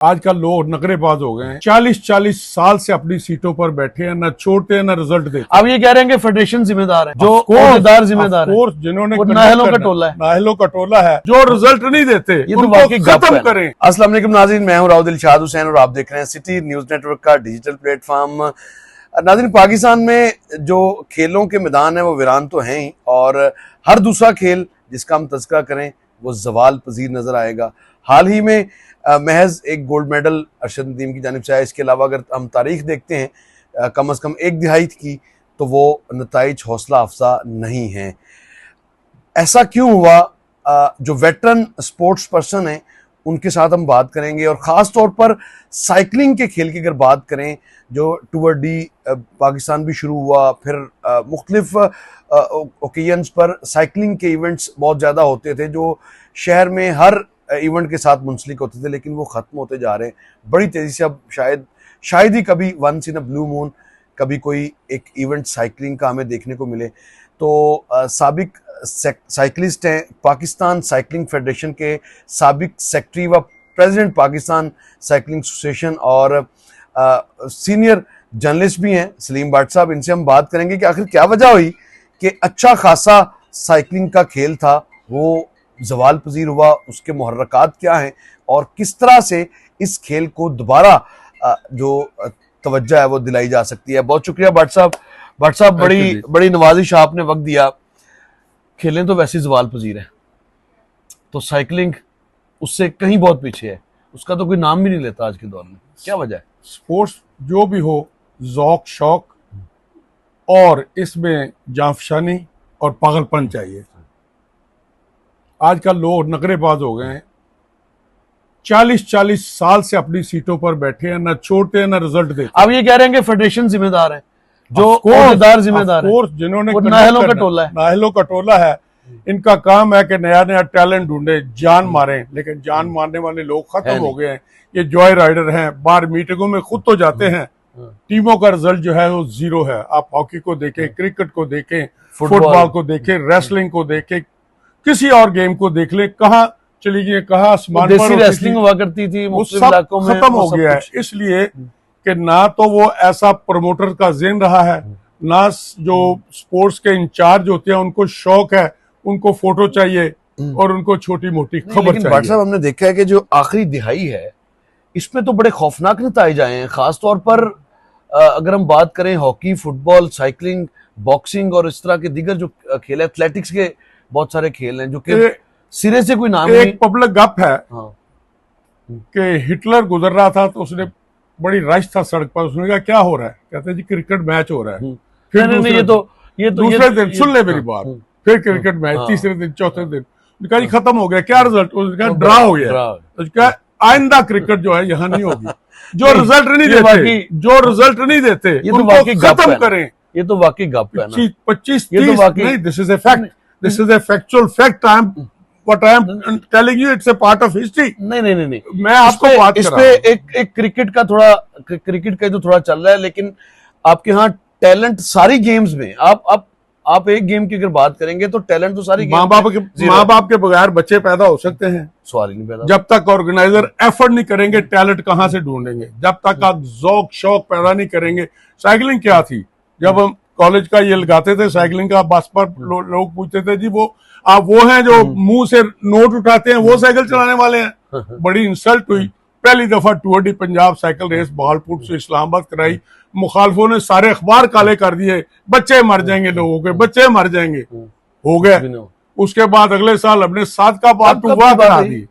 आजकल लोग नखरेबाज हो गए हैं। 40-40 साल से अपनी सीटों पर बैठे हैं, ना छोड़ते हैं ना रिजल्ट देते। अब ये कह रहे हैं कि फेडरेशन जिम्मेदार है, जो अहदेदार जिम्मेदार है, जिन्होंने नाहलों का टोला है, नाहलों का टोला है, जो रिजल्ट नहीं देते ये तो उनको वाकई खत्म करें। अस्सलाम वालेकुम नाज़रीन, मैं हूं राव दिलशाद हुसैन और आप देख रहे हैं सिटी न्यूज नेटवर्क का डिजिटल प्लेटफॉर्म। नाज़रीन, पाकिस्तान में जो खेलों के मैदान है वो वीरान तो हैं ही, और हर दूसरा खेल जिसका हम तज़किरा करें वो ज़वाल पजीर नजर आएगा। हाल ही में महज एक गोल्ड मेडल अरशद नदीम की जानिब से आया। इसके अलावा अगर हम तारीख देखते हैं कम अज़ कम एक दिहाई की, तो वो नताइज हौसला अफजा नहीं हैं। ऐसा क्यों हुआ? जो वेटरन स्पोर्ट्स पर्सन हैं उनके साथ हम बात करेंगे, और ख़ास तौर पर साइकिलिंग के खेल की अगर बात करें, जो टूर डी पाकिस्तान भी शुरू हुआ, फिर मुख्तलिफ ओकेजन्स पर साइकिलिंग के इवेंट्स बहुत ज़्यादा होते थे जो शहर में हर इवेंट के साथ मुंसलिक होते थे, लेकिन वो ख़त्म होते जा रहे हैं बड़ी तेज़ी से। अब शायद ही कभी once in a blue moon कभी कोई एक इवेंट साइकिलिंग का हमें देखने को मिले। तो साबिक साइकिलिस्ट हैं, पाकिस्तान साइकिलिंग फेडरेशन के साबिक सेक्रेटरी व प्रेसिडेंट पाकिस्तान साइकिलिंग एसोसिएशन, और सीनियर जर्नलिस्ट भी हैं सलीम भट्ट साहब। इनसे हम बात करेंगे कि आखिर क्या वजह हुई कि अच्छा खासा साइकिलिंग का खेल था वो ज़वाल पजीर हुआ, उसके मुहर्रकात क्या हैं और किस तरह से इस खेल को दोबारा जो तवज्जो है वो दिलाई जा सकती है। बहुत शुक्रिया भट्ट साहब, बड़ी नवाजिश आपने वक्त दिया। खेलें तो वैसे ज़वाल पजीर है, तो साइकिलिंग उससे कहीं बहुत पीछे है, उसका तो कोई नाम भी नहीं लेता आज के दौर में। क्या वजह है? स्पोर्ट्स जो भी हो, ज़ौक शौक और इसमें जाफशानी और पागलपन चाहिए। आजकल लोग नखरेबाज हो गए हैं। 40-40 साल से अपनी सीटों पर बैठे हैं, ना छोड़ते हैं ना रिजल्ट देते। अब ये कह रहे हैं कि फेडरेशन जिम्मेदार है, जो अहदेदार जिम्मेदार है, जिन्होंने नाहलों का टोला है, नाहलों का टोला है। इनका काम है कि नया नया टैलेंट ढूंढे, जान मारें, लेकिन जान मारने वाले लोग खत्म हो गए हैं। ये जॉय राइडर हैं, बाहर मीटिंगों में खुद तो जाते हैं, टीमों का रिजल्ट जो है वो जीरो है। आप हॉकी को देखें, क्रिकेट को देखें, फुटबॉल को देखें, रेसलिंग को देखें, किसी और गेम को देख ले, कहाँ चली गई, कहाँ आसमान पर रेसलिंग हुआ करती थी, वो सब खत्म हो गया है। इसलिए कि ना तो वो ऐसा प्रमोटर का ज़हन रहा है, ना जो स्पोर्ट्स के इंचार्ज होते हैं उनको शौक है, उनको फोटो चाहिए और उनको छोटी मोटी खबर चाहिए। भट्ट साहब, हमने देखा है कि जो आखिरी दिहाई है इसमें तो बड़े खौफनाक नतीजे आए हैं। खासतौर पर अगर हम बात करें हॉकी, फुटबॉल, साइकिलिंग, बॉक्सिंग और इस तरह के दीगर जो खेल है, एथलेटिक्स के बहुत सारे खेल हैं जो कि सिरे से कोई नाम नहीं। एक पब्लिक गप है कि हिटलर गुजर रहा था तो उसने बड़ी रश था सड़क पर, उसने कहा क्या हो रहा है? कहते जी क्रिकेट मैच हो रहा है। फिर दूसरे दिन सुन ले मेरी बात, फिर क्रिकेट मैच, तीसरे दिन, चौथे दिन कहा जी खत्म हो गया। क्या रिजल्ट? उसने कहा ड्रा हो गया। आइंदा क्रिकेट जो है यहाँ नहीं होगी। जो रिजल्ट नहीं देते उनको खत्म करें। ये तो वाकई गप है ना। 25-30 नहीं, this is a fact, this is a factual fact. What I am telling you, it's a part of history. नहीं, मैं आपको बात कर रहा हूं। एक क्रिकेट का तो थोड़ा चल रहा है, लेकिन आपके यहाँ टैलेंट सारी गेम्स में, आप एक गेम की अगर बात करेंगे तो टैलेंट तो सारी माँ बाप के बगैर बच्चे पैदा हो सकते हैं? सवाल ही नहीं पैदा। जब तक ऑर्गेनाइजर एफर्ट नहीं करेंगे, टैलेंट कहाँ से ढूंढेंगे? जब तक आप ज़ौक शौक पैदा नहीं करेंगे। साइकिलिंग क्या थी? जब हम कॉलेज का ये लगाते थे साइकिलिंग का, बस पर लोग पूछते थे जी वो आप वो हैं जो मुंह से नोट उठाते हैं, वो साइकिल चलाने वाले हैं? बड़ी इंसल्ट हुई। पहली दफा tour de Punjab cycle race Bahawalpur से इस्लामाबाद कराई, मुखालफों ने सारे अखबार काले कर दिए, बच्चे मर जाएंगे, लोगों के बच्चे मर जाएंगे, हो गए। उसके बाद अगले साल हमने 7 का पार्ट 2 करा दी।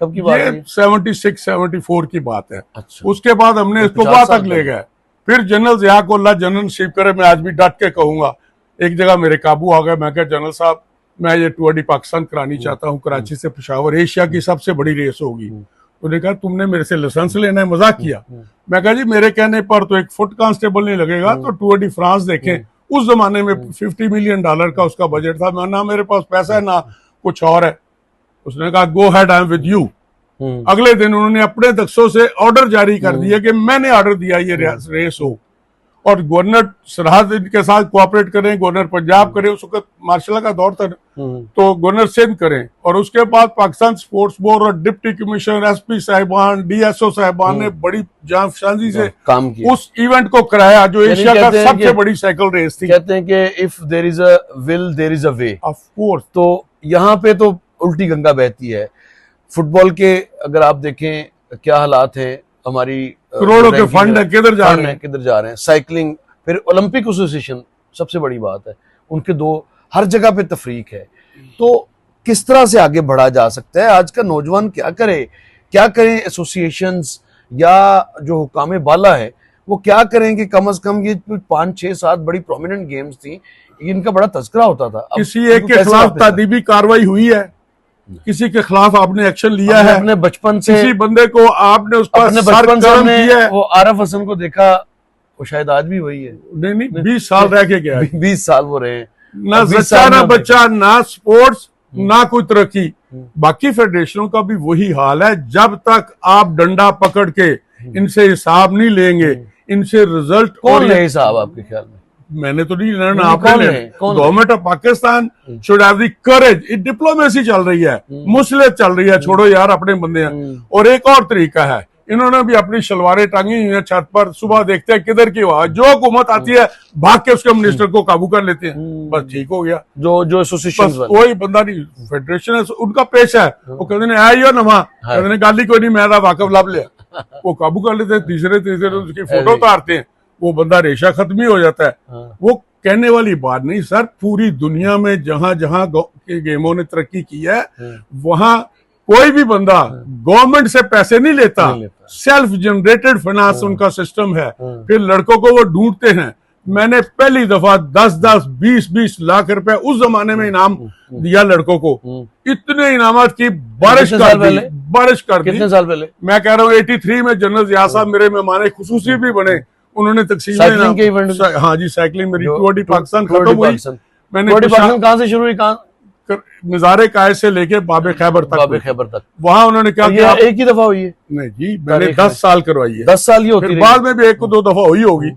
कब की बात है? 76-74 की बात है। अच्छा। उसके बाद हमने इसको वहां तक ले गए। फिर जनरल ज़िया को अल्लाह जनरल नसीब करे, मैं आज भी डट के कहूंगा, एक जगह मेरे काबू आ गए। मैं कहा जनरल साहब, मैं ये टूर डी पाकिस्तान करानी चाहता हूँ, कराची से पेशावर, एशिया की सबसे बड़ी रेस होगी। उन्होंने कहा तुमने मेरे से लाइसेंस लेना है? मजाक किया। मैं कहा जी मेरे कहने पर तो एक फुट कांस्टेबल नहीं लगेगा, तो टूर डी फ्रांस देखें। उस जमाने में $50 मिलियन का उसका बजट था। मैं ना मेरे पास पैसा है ना कुछ और है। उसने कहा go ahead, I am with you. अगले दिन उन्होंने अपने दक्षों से ऑर्डर जारी कर दिया कि मैंने ऑर्डर दिया ये रेस हो, और गवर्नर सरहद इनके साथ कोऑपरेट करें, गवर्नर पंजाब करें, उस वक्त मार्शल का दौर था, तो गवर्नर सिंध करें, और उसके बाद पाकिस्तान स्पोर्ट्स बोर्ड और डिप्टी कमिश्नर, एसपी साहिबान, डीएसओ साहिबान ने बड़ी जांफशानी से काम किया, उस इवेंट को कराया जो यानी एशिया का कहते हैं सबसे कि- बड़ी साइकिल रेस थी। कहते हैं कि if there is a will there is a way. Of course. तो यहाँ पे तो उल्टी गंगा बहती है। फुटबॉल के अगर आप देखें क्या हालात है, हमारी करोड़ों के फंड है, किधर जा रहे हैं? किधर जा रहे हैं? साइकिलिंग, फिर ओलंपिक एसोसिएशन सबसे बड़ी बात है, उनके दो हर जगह पे तफरीक है। तो किस तरह से आगे बढ़ा जा सकता है? आज का नौजवान क्या करे, क्या करें? एसोसिएशंस या जो हुकामे बाला है वो क्या करें कि कम से कम ये 5, 6, 7 बड़ी प्रोमिनेंट गेम्स थी, इनका बड़ा तस्करा होता था। अब किसी एक इनको के कैसे खिलाफ वापस लाएं? तादीबी कार्रवाई हुई है? किसी के खिलाफ आपने एक्शन लिया हमने है? अपने बचपन से किसी बंदे को आपने उसका अपने सर बचपन से गर्म हमने किया है? वो आरफ हसन को देखा, वो शायद आज भी वही है। नहीं नहीं, 20 साल रह के गया है। 20 साल वो रहे हैं। ना 20 जच्चा साल ना में बच्चा, ना स्पोर्ट्स, ना कोई तरक्की। बाकी फेडरेशनों का भी वही हाल है, जब तक आप डंडा पकड़ के इनसे हिसाब नहीं लेंगे, इनसे रिजल्ट कौन ले हिसाब आपके ख्याल में? मैंने तो नहीं लेना, नहीं, आपने कौन लेना। ले? कौन ले? Government of Pakistan should have the courage. Diplomacy चल रही है, मुसलियत चल रही है, छोड़ो यार अपने बंदे हैं। और एक और तरीका है, इन्होंने भी अपनी शलवारें टांगी हुई हैं छत पर, सुबह देखते हैं किधर की आवाज, जो हुकूमत आती है भाग के उसके मिनिस्टर को काबू कर लेते हैं, बस ठीक हो गया। जो एसोसिएशन बस कोई बंदा नहीं, फेडरेशन है उनका पेशा है, वो कहते हैं आइयो नवा, कहते हैं गाली कोई नहीं, मेरा वाकफ लब लिया, वो काबू कर लेते हैं। तीसरे उसकी फोटो उतारते हैं, वो बंदा रेशा खत्म ही हो जाता है। वो कहने वाली बात नहीं सर, पूरी दुनिया में जहां जहां के गेमों ने तरक्की की है, वहां कोई भी बंदा गवर्नमेंट से पैसे नहीं लेता, सेल्फ जनरेटेड फाइनेंस उनका सिस्टम है। फिर लड़कों को वो ढूंढते हैं। मैंने पहली दफा 10-10, 20-20 लाख रुपए उस जमाने में इनाम दिया लड़कों को। इतने इनामात की बारिश कितने कर साल दी, पहले? बारिश कर दी। कितने साल पहले? मैं कह रहा हूँ 83 में जनरल जिया साहब मेरे मेहमान खुसूसी भी बने, उन्होंने तकसीम साइकिलिंग के इवेंट? हाँ जी, साइकिलिंग मेरी जो- Tour de Pakistan Tour de खत्म हुई। पाकिस्तान। मैंने टूर डी कुछ पाकिस्तान कहाँ से शुरू हुई? कहाँ? नजारे काय से लेके बाबे खैबर तक बाबे हुई। खैबर तक। वहां उन्होंने क्या और किया? ये एक ही दफा हुई है? नहीं जी, मैंने तारीख 10 साल करवाई है। 10 साल ही होती फिर रही। बाद में भी 1-2 दफा हुई होगी।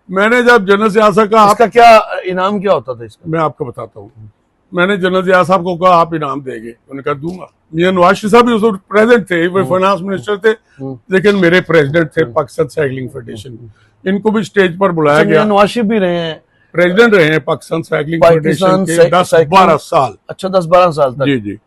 मैंने जब जनरल जिया साहब का इसका क्या इनाम क्या होता था इसका? मैं आपको बताता हूँ। मैंने जनरल जिया साहब को कहा आप इनाम देंगे, उन्होंने कहा दूंगा। मियां नवाज शरीफ साहब भी उस वक्त प्रेसिडेंट थे, वो फाइनेंस मिनिस्टर थे, लेकिन मेरे प्रेसिडेंट थे पाकिस्तान साइकिलिंग फेडरेशन। इनको भी स्टेज पर बुलाया गया, नवाज शरीफ भी रहे हैं, प्रेसिडेंट रहे हैं पाकिस्तान साइकिलिंग पाकिस्तान फेडरेशन के 10-12 साल। अच्छा 10-12 साल तक। जी जी।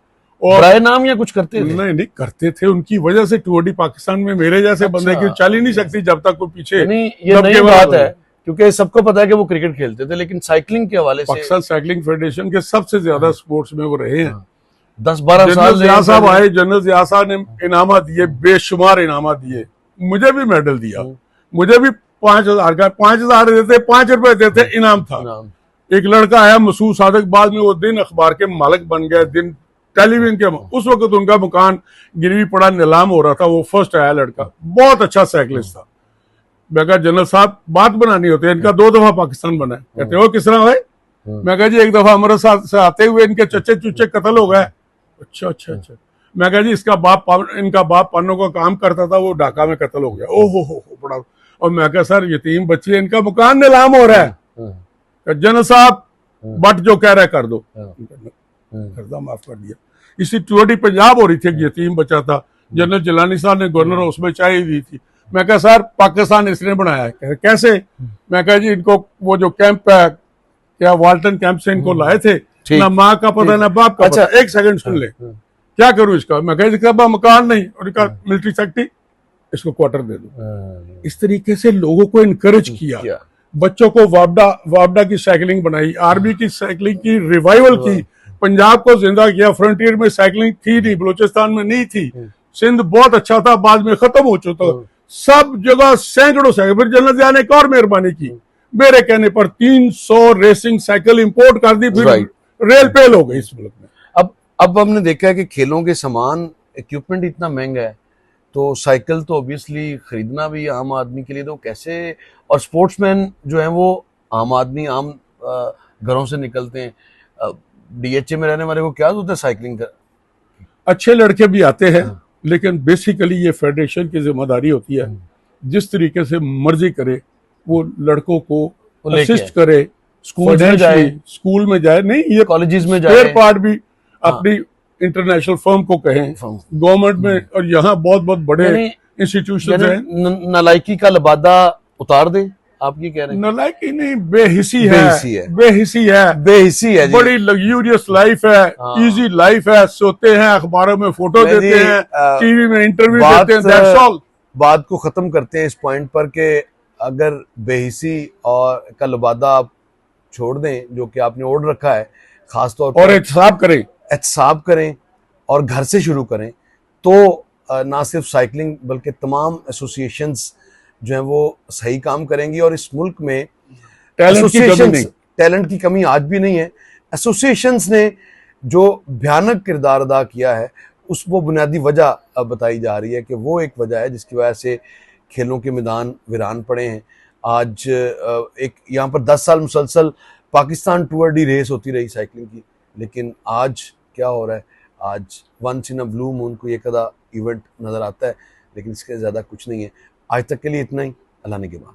और बड़े नाम या कुछ करते थे? नहीं करते थे, उनकी वजह से टूर डी पाकिस्तान में मेरे जैसे बंदे की चल ही नहीं सकती जब तक वो पीछे। नहीं, ये दबके नई वाला बात बने। है, क्योंकि सबको पता है कि वो क्रिकेट खेलते थे, लेकिन साइकिलिंग के हवाले से पाकिस्तान साइकिलिंग फेडरेशन के सबसे ज्यादा स्पोर्ट्स में वो रहे हैं। 10-12 जनरल साल जिया साहब आए, जनरल जिया साहब ने इनामा दिए, बेशुमार इनामा दिए, मुझे भी मेडल दिया, मुझे भी 5,000 का, 5,000 देते, 5 रुपए देते, इनाम था। इनाम। एक लड़का आया मसूद सादक, बाद में वो दिन अखबार के मालिक बन गया, दिन टेलीविजन के। उस वक्त उनका मकान गिरवी पड़ा, नीलाम हो रहा था, वो फर्स्ट आया लड़का, बहुत अच्छा साइकिलिस्ट था। मैं कहा जनरल साहब बात बनानी होती है, इनका 2 दफा पाकिस्तान बना है। कहते हो किस तरह भाई? मैं कहा जी एक दफा हमारे साथ से आते हुए इनके चच्चे चुच्चे कत्ल हो गए। अच्छा अच्छा अच्छा। मैं कहा जी इनका बाप पानों का काम करता था, वो ढाका में कत्ल हो गया। ओहो हो बड़ा। और मैं कहा सर यतीम बच्ची है, इनका मकान नीलाम हो रहा है। जनरल साहब बट जो कह रहा है कर दो। कर्जा माफ कर दिया। इसी टूर डी पंजाब हो रही थी, एक यतीम बच्चा था, जनरल जिलानी साहब ने गवर्नर हाउस में चाय दी थी। मैं कहा सर पाकिस्तान इसने बनाया है। कैसे? मैं कहा जी इनको वो जो कैंप है, क्या वाल्टन कैंप से इनको लाए थे, ना माँ का पता ना बाप का। अच्छा एक सेकंड सुन ले, क्या करूं इसका? मैं कहा इसका मकान नहीं, और इसका मिलिट्री सेक्रेटरी, इसको क्वार्टर दे दो। इस तरीके से लोगों को इनकरेज किया, बच्चों को वापडा की साइकिलिंग बनाई, आर्मी की साइकिलिंग की रिवाइवल की, पंजाब को जिंदा किया। फ्रंटियर में साइकिलिंग थी नहीं, बलोचिस्तान में नहीं थी, सिंध बहुत अच्छा था, बाद में खत्म हो चुका था। सब जगह सैकड़ों साइकिल। फिर जनरल जिया ने एक और मेहरबानी की, मेरे कहने पर 300 रेसिंग साइकिल इंपोर्ट कर दी, फिर रेल पेल हो गई इस मुल्क में। अब हमने देखा है कि खेलों के सामान इक्विपमेंट इतना महंगा है, तो साइकिल तो ऑब्वियसली खरीदना भी आम आदमी के लिए तो कैसे। और स्पोर्ट्समैन जो है वो आम आदमी, आम घरों से निकलते हैं। डीएचए में रहने वाले को क्या होता है साइकिलिंग का? अच्छे लड़के भी आते हैं, लेकिन बेसिकली ये फेडरेशन की जिम्मेदारी होती है, जिस तरीके से मर्जी करे वो लड़कों को वो लेके असिस्ट आए। करे, स्कूल में जाए, financially, स्कूल में जाए, नहीं ये कॉलेजेस में स्पेयर जाए। पार्ट भी अपनी इंटरनेशनल फर्म को कहें, फर्म। गवर्नमेंट में, और यहाँ बहुत बहुत बड़े यानी इंस्टीट्यूशन यानी हैं। नालायकी का लबादा उतार दें, आप ये कह रहे हैं? नालायकी नहीं, बेहिसी बेहिसी है। बेहिसी है, बेहिसी है जी। बड़ी लग्जूरियस लाइफ है, हाँ। इजी लाइफ है, सोते हैं, अखबारों में फोटो मैं देते जी, हैं, टीवी में इंटरव्यू बात देते हैं, दैट्स ऑल। बात को खत्म करते हैं इस पॉइंट पर कि अगर बेहिसी और का लबादा आप छोड़ दें, जो कि आपने ओढ़ रखा है, खासतौर और पर एहतसाब करें, एहतसाब करें और घर से शुरू करें, तो ना सिर्फ साइकिलिंग बल्कि तमाम एसोसिएशंस जो हैं वो सही काम करेंगी। और इस मुल्क में टैलेंट की कमी नहीं। टैलेंट की कमी आज भी नहीं है। एसोसिएशंस ने जो भयानक किरदार अदा किया है, उस वो बुनियादी वजह बताई जा रही है कि वो एक वजह है जिसकी वजह से खेलों के मैदान वीरान पड़े हैं। आज एक यहाँ पर 10 साल मुसलसल पाकिस्तान टूर डी रेस होती रही साइकिलिंग की, लेकिन आज क्या हो रहा है? आज once in a blue moon को एक आधा इवेंट नज़र आता है, लेकिन इसके ज़्यादा कुछ नहीं है। आज तक के लिए इतना ही। अल्लाह ने के बाद।